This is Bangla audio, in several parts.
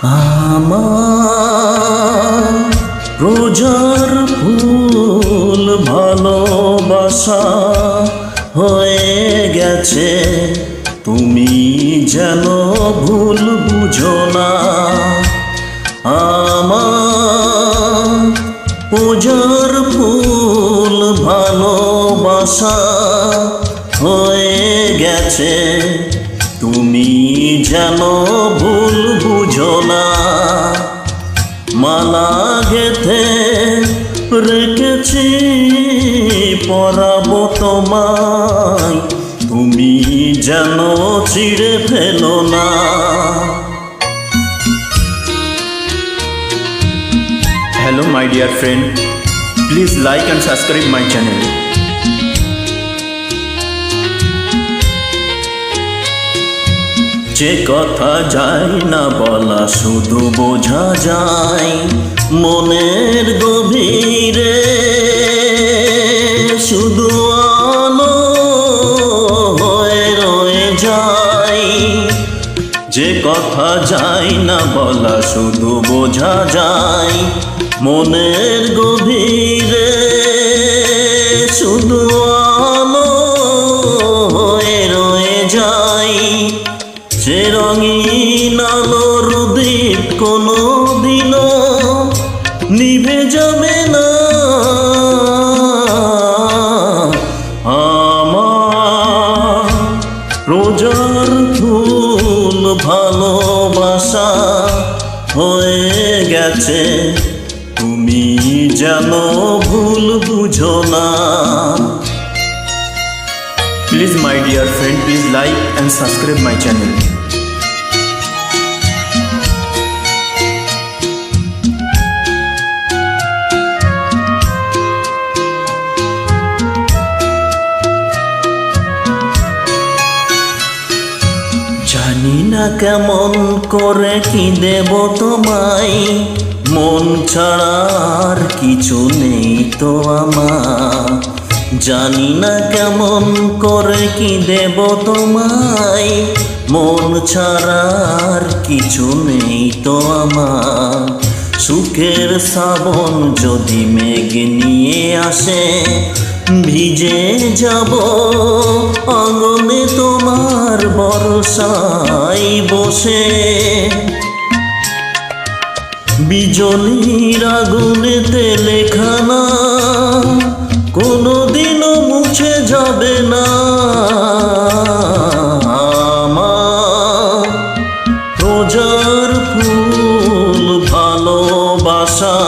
আমার রোজার ফুল ভালোবাসা হয়ে গেছে, তুমি যেন ভুল বুঝো না। আমার রোজার ফুল ভালোবাসা হয়ে গেছে, তুমি যেন ভুল বুঝো না। মালা গেথে রেখেছি পরাবো তোমায়, তুমি যেন ছিঁড়ে ফেলো না। Hello my dear friend, please like and subscribe my channel. যে কথা যায় না বলা শুধু বোঝা যায় মনের গভীরে, শুধু আলো হয়ে রয়ে যায়। যে কথা যায় না বলা শুধু বোঝা যায় মনের গভীরে, শুধু আলো হয়ে রয়ে যায়। সে রঙিন আলোর দীপ কোনো দিনও নিভে যাবে না। আমার রোজার ফুল ভালোবাসা হয়ে গেছে, তুমি যেন ভুল বুঝো না। Please my dear friend, please like and subscribe my channel. জানি না কেমন করে কি দেব তোমায়, মন ছাড়ার কিছু নেই তো আমার। জানি না কেমন করে কি দেব তোমায়, মন ছাড়ার কিছু নেই তো আমার। সুখের শ্রাবণ যদি মেঘ নিয়ে আসে, ভিজে যাব আঙনে তোমার বর্ষায় বসে। বিজলির আগুনেতে লেখা না কোনোদিনও মুছে যাবে না। আমার রোজার ফুল ভালোবাসা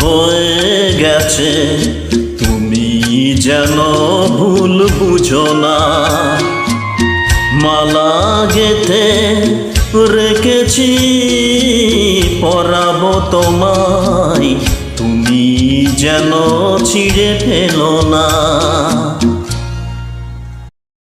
হয়ে গেছে, তুমি যেন ভুল বুঝো না। মালা গেথে রেখেছি পরাবো তোমায়, তুমি যেন ছিঁড়ে ফেলো না।